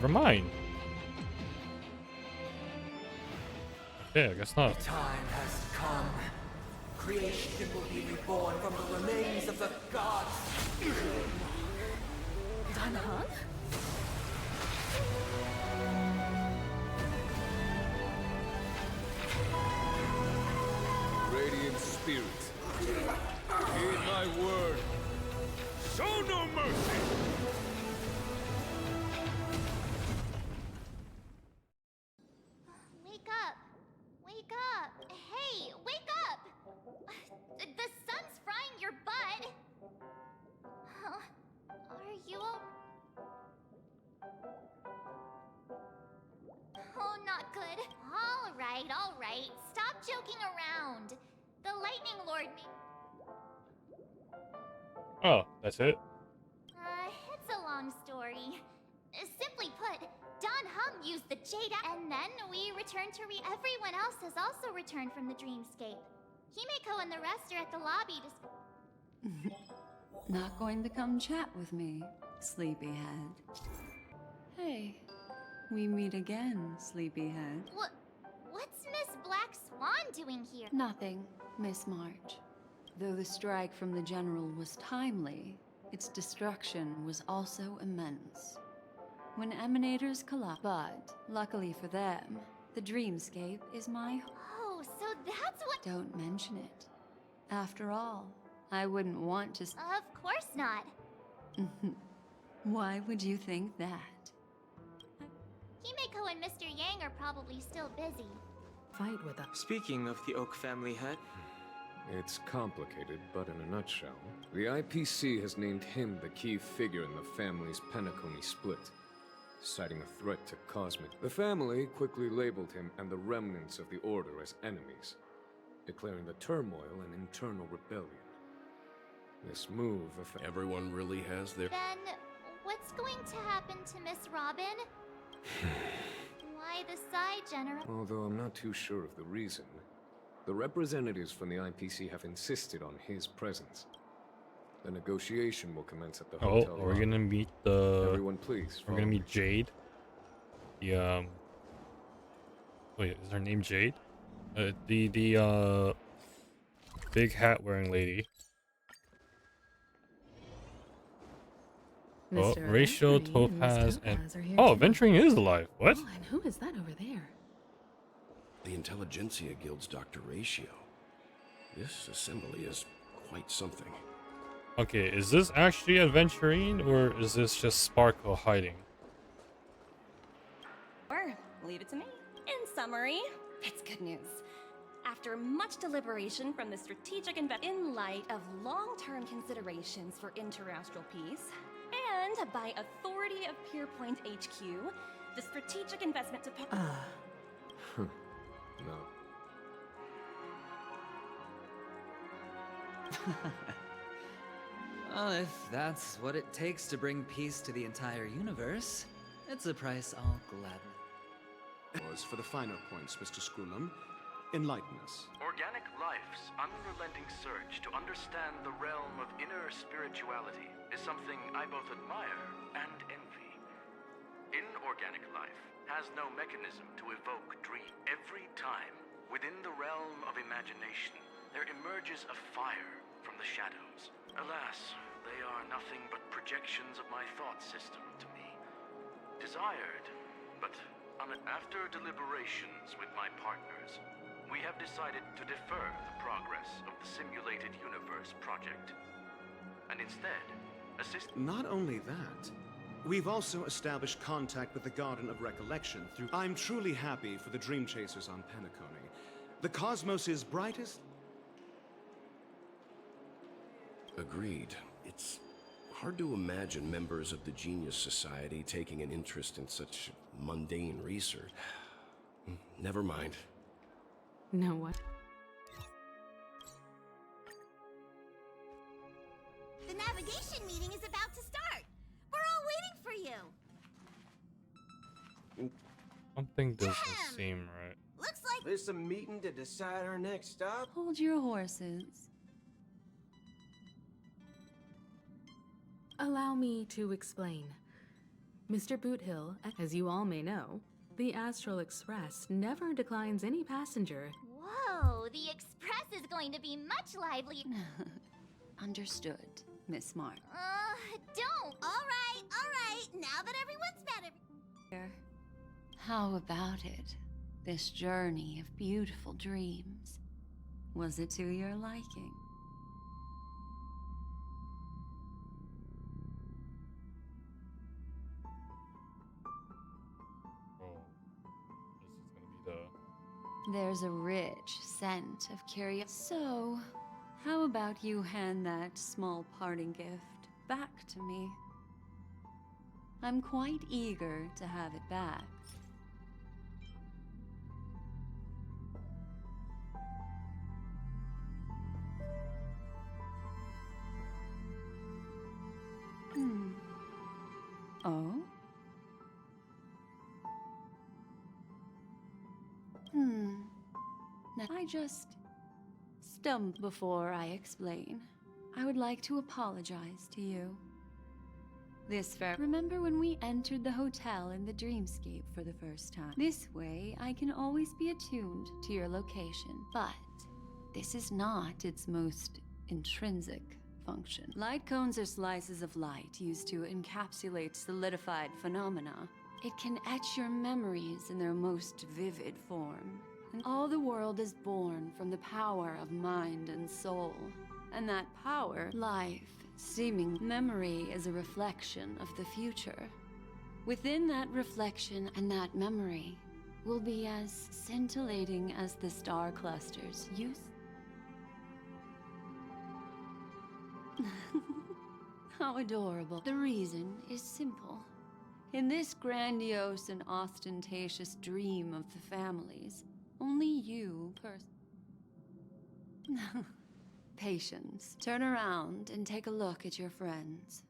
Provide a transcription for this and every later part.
Never mind. Okay, I guess not. The time has come. Creation will be reborn from the remains of the gods. Danhang? Radiant spirits, heed my word. Show no mercy. Wake up! Wake up! Hey, wake up! The sun's frying your butt! Huh? Are you Oh, not good. All right. Stop joking around. The Lightning Lord Oh, that's it? it's a long story. Simply put, Danhang used the Jade and then we returned to everyone else has also returned from the dreamscape. Himeko and the rest are at the lobby Not going to come chat with me, sleepyhead. Hey, we meet again, sleepyhead. What's Miss Black Swan doing here? Nothing, Miss March. Though the strike from the General was timely, its destruction was also immense. When emanators collapse, but luckily for them, the dreamscape is my Oh, so that's what— Don't mention it. After all, I wouldn't want to Of course not. Why would you think that? Himeko and Mr. Yang are probably still busy. Fight with us. Speaking of the Oak family head, It's complicated, but in a nutshell, the IPC has named him the key figure in the family's Penacony split, citing a threat to Cosmic. The family quickly labeled him and the remnants of the Order as enemies, declaring the turmoil an internal rebellion. This move affects Everyone really has their... Then, what's going to happen to Miss Robin? Why the side, General? Although I'm not too sure of the reason, the representatives from the IPC have insisted on his presence. The negotiation will commence at the Oh, hotel. we're lobby. gonna meet the... Everyone, please. We're gonna follow meet me. Jade. The, Wait, is her name Jade? The big hat wearing lady. Oh, Mr. Ratio, Aventurine and Miss Topaz, and... Topaz are here Oh, too. Venturing is alive. What? Oh, and who is that over there? The Intelligentsia Guild's Dr. Ratio. This assembly is quite something. Okay, is this actually Adventurine, or is this just Sparkle hiding? Or leave it to me. In summary, it's good news. After much deliberation from the strategic in light of long-term considerations for interastral peace, and by authority of Pierpoint HQ, the strategic investment to No. Well, if that's what it takes to bring peace to the entire universe, it's a price I'll gladly. Was for the finer points, Mr. Screwlum. Enlighten us. Organic life's unrelenting search to understand the realm of inner spirituality is something I both admire and envy. Inorganic life has no mechanism to evoke dream. Every time, within the realm of imagination, there emerges a fire from the shadows. Alas, they are nothing but projections of my thought system to me. Desired, but after deliberations with my partners, we have decided to defer the progress of the Simulated Universe project, and instead assist. Not only that, we've also established contact with the Garden of Recollection through... I'm truly happy for the Dream Chasers on Penacony. The cosmos' brightest... Agreed. It's hard to imagine members of the Genius Society taking an interest in such mundane research. Never mind. No what? The navigation meeting is about to start. We're all waiting for you. Something doesn't seem right. Looks like this a meeting to decide our next stop? Hold your horses. Allow me to explain. Mr. Boothill, as you all may know, the Astral Express never declines any passenger. Whoa, the express is going to be much livelier. Understood, Miss Smart. Don't. All right. Now that everyone's better. How about it? This journey of beautiful dreams. Was it to your liking? Oh, this is gonna be the. There's a rich scent of curiosity. So, how about you hand that small parting gift back to me? I'm quite eager to have it back. Oh? Now, I just stumbled before I explain. I would like to apologize to you. Remember when we entered the hotel in the dreamscape for the first time? This way, I can always be attuned to your location. But this is not its most intrinsic function. Light cones are slices of light used to encapsulate solidified phenomena. It can etch your memories in their most vivid form. And all the world is born from the power of mind and soul. And that power, life, seeming memory is a reflection of the future. Within that reflection and that memory will be as scintillating as the star clusters used. How adorable. The reason is simple. In this grandiose and ostentatious dream of the families, only you Patience. Turn around and take a look at your friends.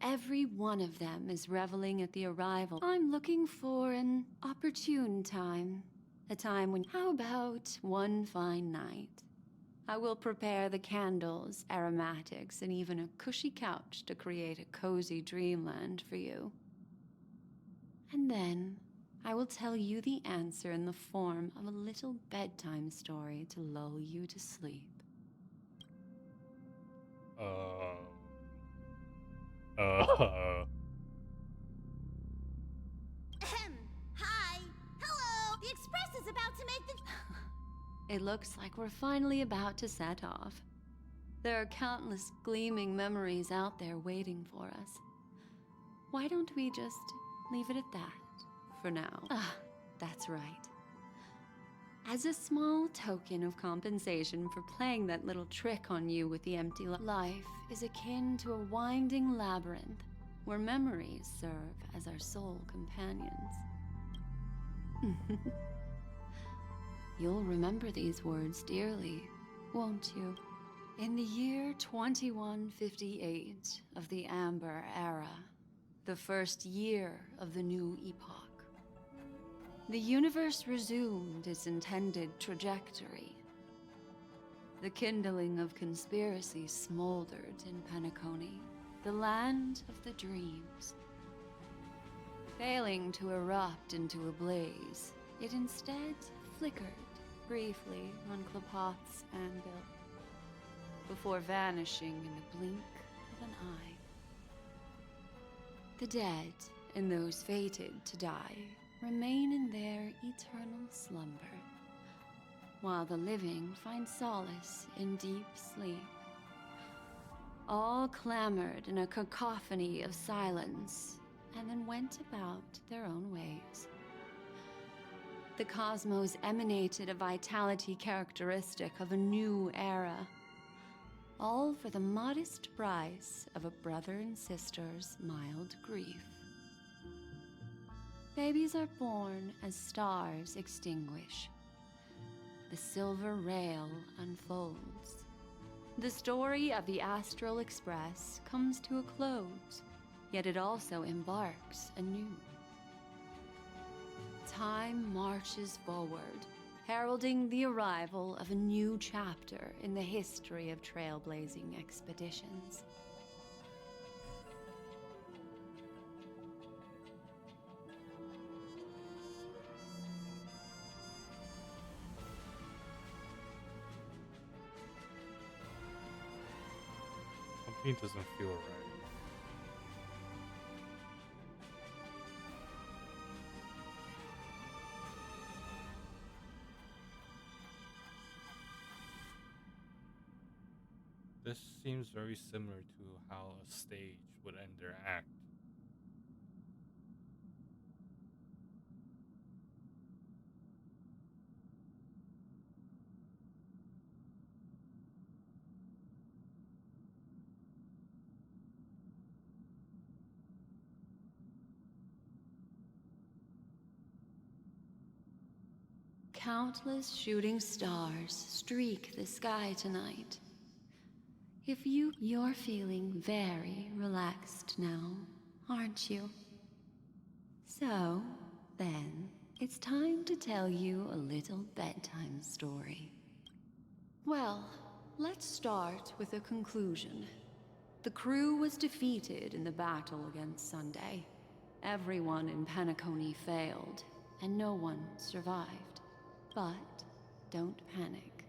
Every one of them is reveling at the arrival. I'm looking for an opportune time. A time when, how about one fine night? I will prepare the candles, aromatics, and even a cushy couch to create a cozy dreamland for you. And then, I will tell you the answer in the form of a little bedtime story to lull you to sleep. Hi. Hello. The express is about to make the... It looks like we're finally about to set off. There are countless gleaming memories out there waiting for us. Why don't we just leave it at that for now? That's right. As a small token of compensation for playing that little trick on you with the empty life is akin to a winding labyrinth where memories serve as our sole companions. You'll remember these words dearly, won't you? In the year 2158 of the Amber Era, the first year of the new epoch, the universe resumed its intended trajectory. The kindling of conspiracy smoldered in Penacony, the land of the dreams. Failing to erupt into a blaze, it instead flickered briefly on Klapoth's anvil, before vanishing in the blink of an eye. The dead and those fated to die remain in their eternal slumber, while the living find solace in deep sleep. All clamored in a cacophony of silence, and then went about their own ways. The cosmos emanated a vitality characteristic of a new era, all for the modest price of a brother and sister's mild grief. Babies are born as stars extinguish. The silver rail unfolds. The story of the Astral Express comes to a close, yet it also embarks anew. Time marches forward, heralding the arrival of a new chapter in the history of trailblazing expeditions. Something doesn't feel right. This seems very similar to how a stage would end their act. Countless shooting stars streak the sky tonight. You're feeling very relaxed now, aren't you? So, then, it's time to tell you a little bedtime story. Well, let's start with a conclusion. The crew was defeated in the battle against Sunday. Everyone in Penacony failed, and no one survived. But don't panic.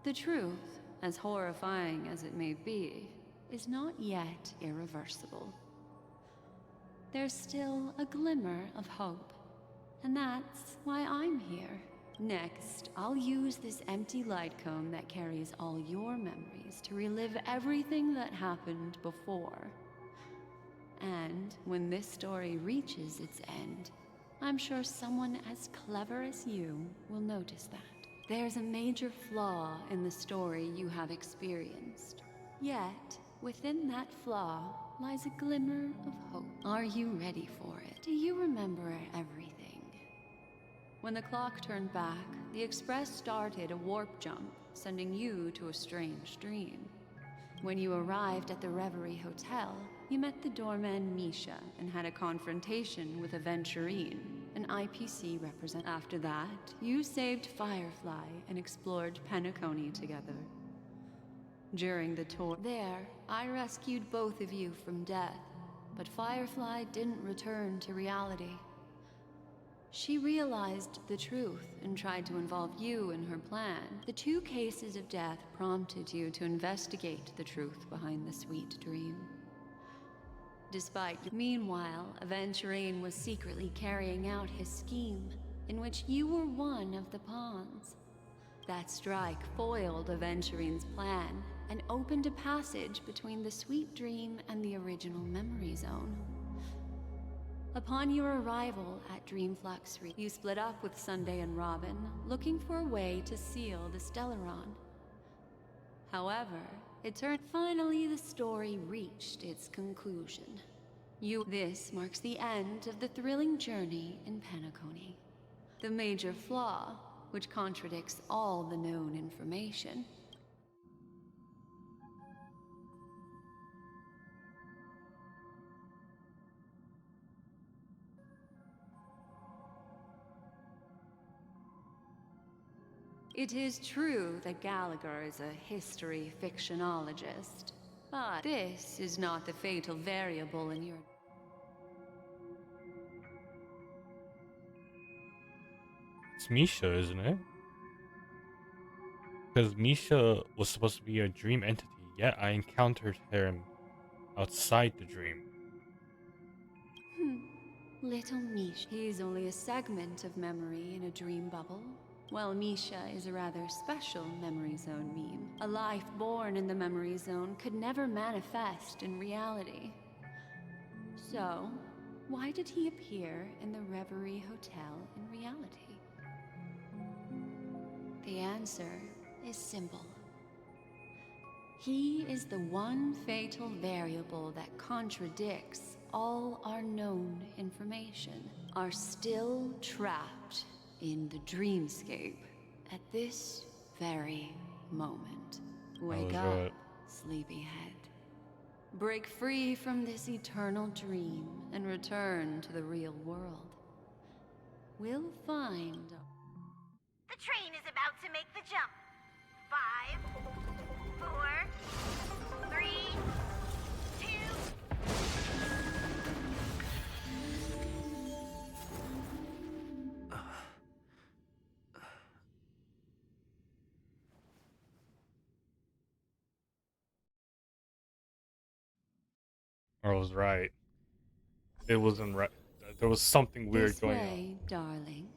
The truth, as horrifying as it may be, is not yet irreversible. There's still a glimmer of hope, and that's why I'm here. Next, I'll use this empty light cone that carries all your memories to relive everything that happened before. And when this story reaches its end, I'm sure someone as clever as you will notice that. There's a major flaw in the story you have experienced. Yet, within that flaw lies a glimmer of hope. Are you ready for it? Do you remember everything? When the clock turned back, the Express started a warp jump, sending you to a strange dream. When you arrived at the Reverie Hotel, you met the doorman Misha and had a confrontation with Aventurine, an IPC representative. After that, you saved Firefly and explored Penacony together. During the tour there, I rescued both of you from death, but Firefly didn't return to reality. She realized the truth and tried to involve you in her plan. The 2 cases of death prompted you to investigate the truth behind the sweet dream. Meanwhile, Aventurine was secretly carrying out his scheme, in which you were one of the pawns. That strike foiled Aventurine's plan and opened a passage between the sweet dream and the original memory zone. Upon your arrival at Dreamflux, you split up with Sunday and Robin, looking for a way to seal the Stellaron. However, it turned finally the story reached its conclusion. This marks the end of the thrilling journey in Penacony. The major flaw, which contradicts all the known information. It is true that Gallagher is a history fictionologist, but this is not the fatal variable in your... It's Misha, isn't it? Because Misha was supposed to be a dream entity, yet I encountered him outside the dream. Little Misha. He's only a segment of memory in a dream bubble. Well, Misha is a rather special memory zone meme. A life born in the memory zone could never manifest in reality. So, why did he appear in the Reverie Hotel in reality? The answer is simple. He is the one fatal variable that contradicts all our known information, are still trapped in the dreamscape at this very moment. Wake up, sleepyhead. Break free from this eternal dream and return to the real world. We'll find... The train is about to make the jump. 5, 4, 3... I was right. It wasn't right. There was something weird This going on. way, darling.